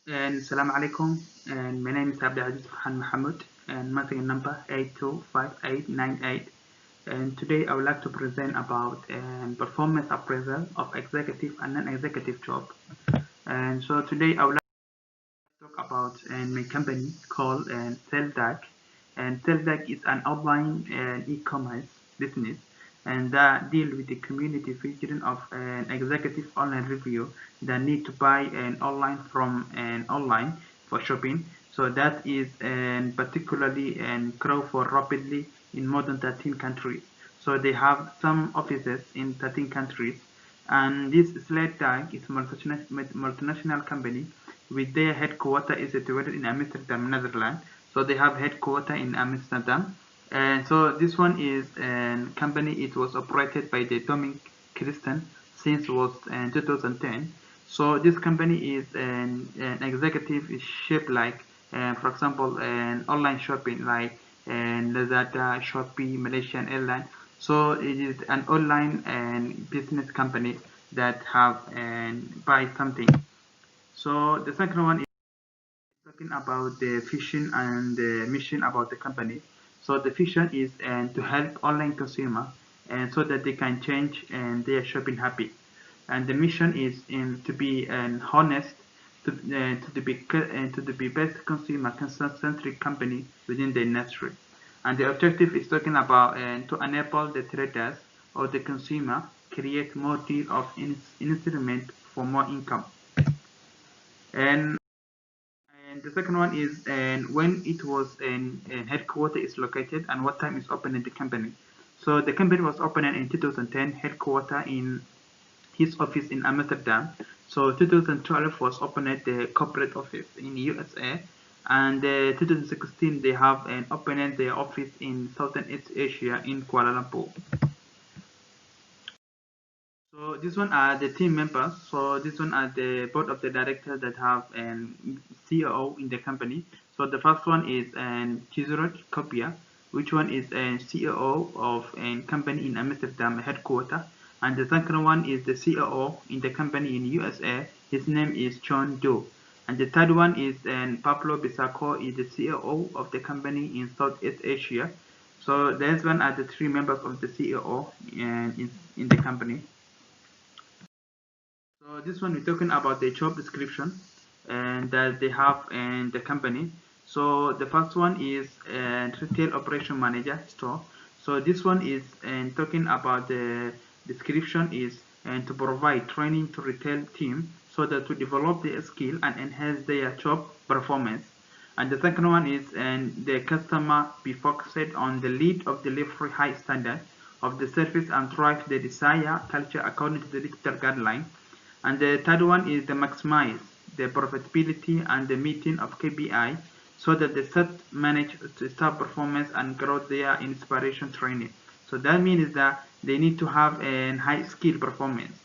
And Salam alaikum, and my name is Abdulaziz Farhan Mahmoud, and my phone number 825898. And today I would like to present about performance appraisal of executive and non-executive job. And so today I would like to talk about my company called Selldag. And Selldag is an online e-commerce business and that deal with the community featuring of an executive online review that need to buy an online from an online for shopping. So that is particularly grow for rapidly in more than 13 countries. So they have some offices in 13 countries, and this Sled Tag is a multinational company with their headquarters is situated in Amsterdam, Netherlands. So they have headquarters in Amsterdam. And so this one is a company. It was operated by the Dominic Christen since was 2010. So this company is an executive is shaped like, for example, an online shopping like Lazada, Shopee, Malaysian Airlines. So it is an online business company that have and buy something. So the second one is talking about the vision and the mission about the company. So the vision is to help online consumer and so that they can change their shopping habit. And the mission is to be honest to the best consumer centric company within the industry. And the objective is talking about to enable the traders or the consumer create more deal of instrument for more income. And the second one is when it was in headquarter is located and what time is open in the company. So the company was opened in 2010, headquarter in his office in Amsterdam. So 2012 was opened at the corporate office in USA, and 2016 they have opened their office in Southeast Asia in Kuala Lumpur. So this one are the team members. So this one are the board of the directors that have CEO in the company. So the first one is Chizurot Kopia, which one is CEO of a company in Amsterdam headquarter, and the second one is the CEO in the company in USA. His name is John Doe. And the third one is Pablo Bisaco, is the CEO of the company in Southeast Asia. So these one are the three members of the CEO in the company. So this one we're talking about the job description and that they have in the company. So the first one is retail operation manager store. So this one is talking about the description is to provide training to retail team so that to develop their skill and enhance their job performance. And the second one is the customer be focused on the lead of delivery high standard of the service and drive the desired culture according to the digital guideline. And the third one is the maximize the profitability and the meeting of KPI so that the set manage to staff performance and grow their inspiration training. So that means that they need to have a high skill performance.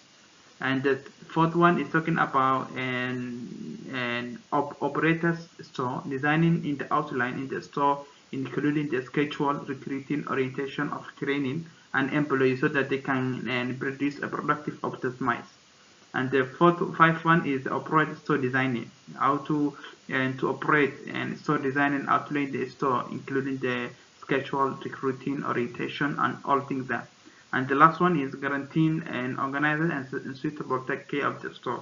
And the fourth one is talking about an operators store, designing in the outline in the store, including the schedule, recruiting, orientation of training and employees so that they can produce a productive optimize. And the fifth one is operate store designing, how to operate and store designing outline the store, including the schedule, recruiting, orientation, and all things that. And the last one is guaranteeing and organizing and suitable take care of the store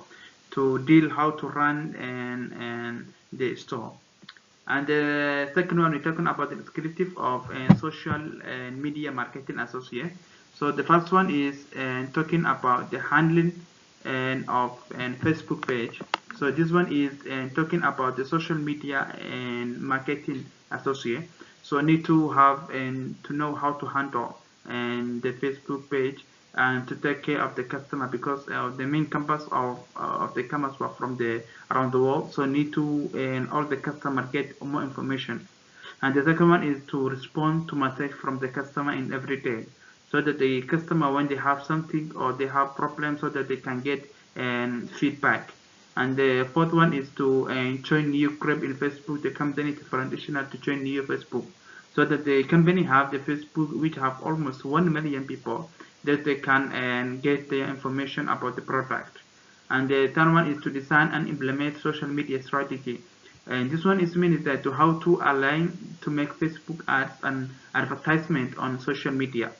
to deal how to run and the store. And the second one, we're talking about the descriptive of social and media marketing associate. So the first one is talking about the handling of Facebook page. So this one is talking about the social media and marketing associate. So need to have and to know how to handle the Facebook page and to take care of the customer because the main campus of the campus were from the around the world. So need to and all the customer get more information. And the second one is to respond to message from the customer in every day so that the customer when they have something or they have problems so that they can get feedback. And the fourth one is to join new group in Facebook, the company for additional to join new Facebook so that the company have the Facebook which have almost 1 million people that they can get their information about the product. And the third one is to design and implement social media strategy. And this one is means that to how to align to make Facebook ads and advertisement on social media.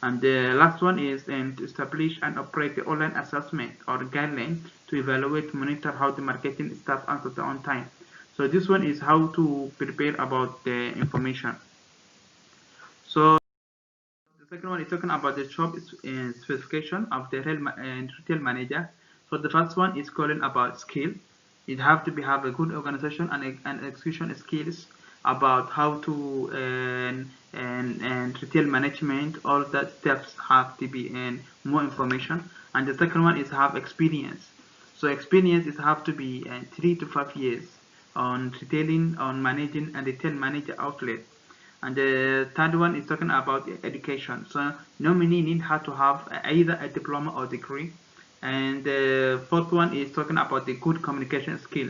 And the last one is to establish and operate the online assessment or guideline to evaluate, monitor how the marketing staff answers on time. So this one is how to prepare about the information. So the second one is talking about the job specification of the retail manager. So the first one is calling about skill. It have to be have a good organization and execution skills about how to and retail management. All that steps have to be in more information. And the second one is have experience. So experience is have to be 3 to 5 years on retailing, on managing and retail manager outlet. And the third one is talking about education. So nominee need how to have either a diploma or degree. And the fourth one is talking about the good communication skill,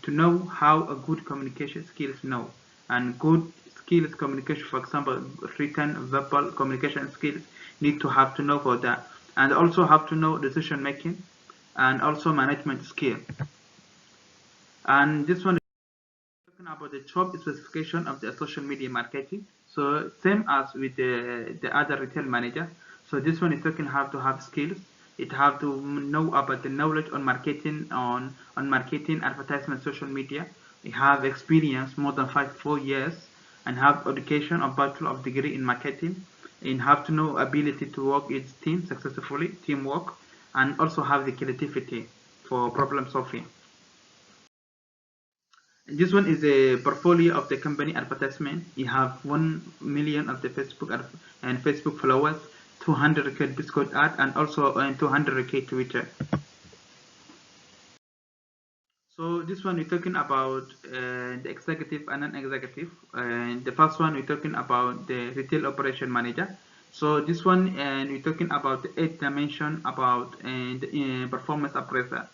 to know how a good communication skills know. And good skills communication, for example, written, verbal communication skills need to have to know for that. And also have to know decision making and also management skill. And this one about the job specification of the social media marketing. So same as with the other retail manager. So this one is talking how to have skills. It have to know about the knowledge on marketing, on marketing, advertisement, social media. It have experience more than 4 years and have education or bachelor of degree in marketing. And have to know ability to work with team successfully, teamwork, and also have the creativity for problem solving. This one is a portfolio of the company advertisement. You have 1 million of the Facebook followers, 200k Discord ad, and also 200k Twitter. So this one we're talking about the executive and non-executive. And the first one we're talking about the retail operation manager. So this one and we're talking about the 8th dimension about the performance appraiser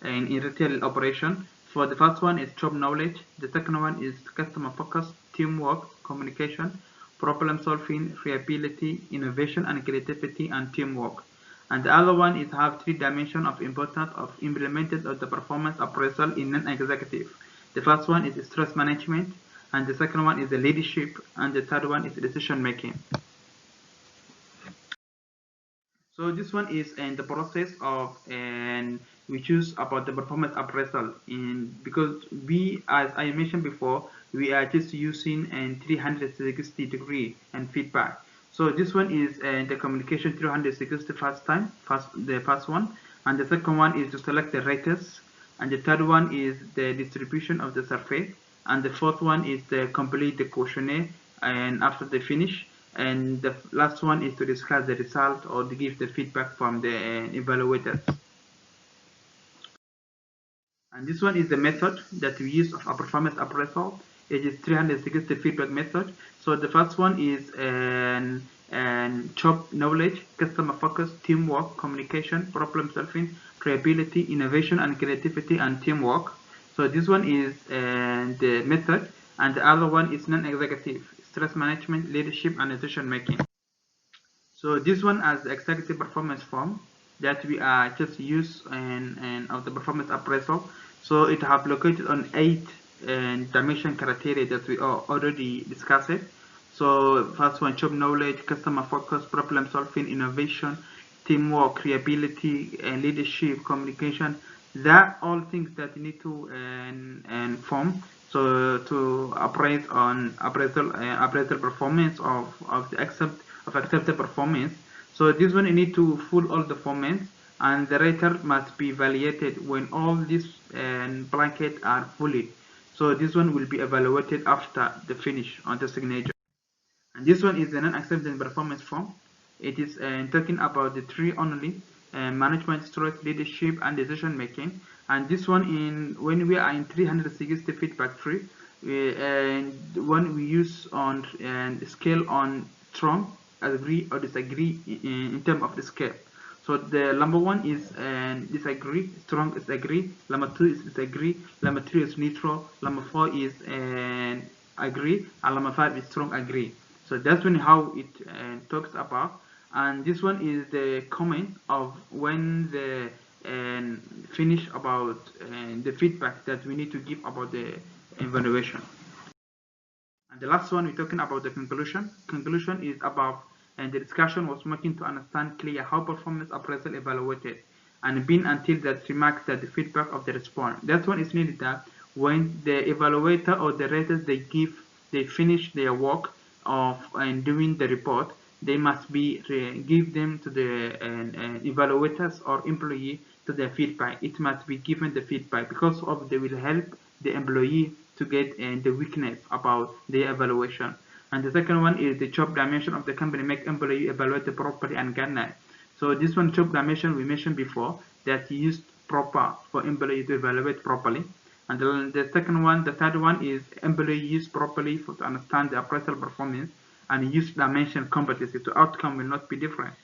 and in retail operation. For the first one is job knowledge. The second one is customer focus, teamwork, communication, problem solving, reliability, innovation and creativity, and teamwork. And the other one is have 3 dimensions of importance of implemented of the performance appraisal in non-executive. The first one is stress management, and the second one is the leadership, and the third one is decision making. So this one is in the process of and we choose about the performance appraisal in because we, as I mentioned before, we are just using 360 degree and feedback. So this one is the communication 360 the first one, and the second one is to select the raters, and the third one is the distribution of the survey, and the fourth one is to complete the questionnaire and after the finish, and the last one is to discuss the result or to give the feedback from the evaluators. And this one is the method that we use of a performance appraisal. It is 360 feedback method. So the first one is job knowledge, customer focus, teamwork, communication, problem solving, reliability, innovation and creativity, and teamwork. So this one is the method, and the other one is non-executive, stress management, leadership and decision making. So this one as the executive performance form that we are just use and of the performance appraisal. So it have located on 8 dimension criteria that we already discussed. So first one, job knowledge, customer focus, problem solving, innovation, teamwork, creativity, and leadership, communication. That all things that you need to form. So to appraise on appraisal performance of the accepted performance. So this one you need to full all the performance, and the rater must be evaluated when all these blankets are fully. So this one will be evaluated after the finish on the signature. And this one is an non-accepted performance form. It is talking about the 3 only: management, stress, leadership, and decision making. And this one in when we are in 360 feedback tree, and when we use on scale on strong, agree or disagree in terms of the scale. So the number 1 is disagree, strong is agree, number 2 is disagree, number 3 is neutral, number 4 is agree, and number 5 is strong agree. So that's when how it talks about. And this one is the comment of when the and finish about the feedback that we need to give about the evaluation. And the last one, we're talking about the conclusion. Conclusion is about, and the discussion was making to understand clear how performance appraisal evaluated and been until that remarks that the feedback of the response. That one is needed that when the evaluator or the raters they finish their work of and doing the report, they must be give them to the evaluators or employee to their feedback. It must be given the feedback because of they will help the employee to get the weakness about the evaluation. And the second one is the job dimension of the company make employee evaluate properly and guideline. So this one job dimension we mentioned before that used proper for employee to evaluate properly. And the second one, the third one is employee used properly to understand the appraisal performance and use dimension competency. The outcome will not be different.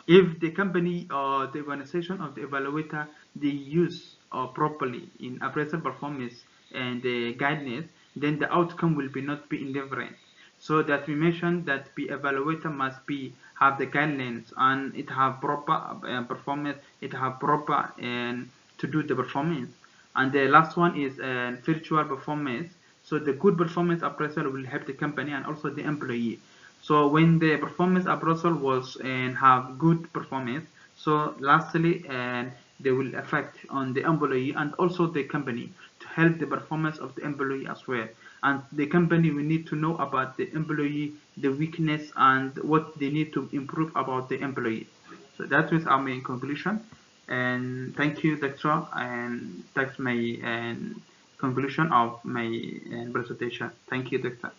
If the company or the organization of the evaluator they use properly in appraisal performance and the guidance, then the outcome will be not be indifferent. So that we mentioned that the evaluator must be have the guidelines and it have proper performance, it have proper and to do the performance. And the last one is virtual performance. So the good performance appraisal will help the company and also the employee. So when the performance appraisal was and have good performance, so lastly and they will affect on the employee and also the company to help the performance of the employee as well. And the company will need to know about the employee, the weakness and what they need to improve about the employee. So that was our main conclusion. And thank you, Doctor, and that's my conclusion of my presentation. Thank you, Doctor.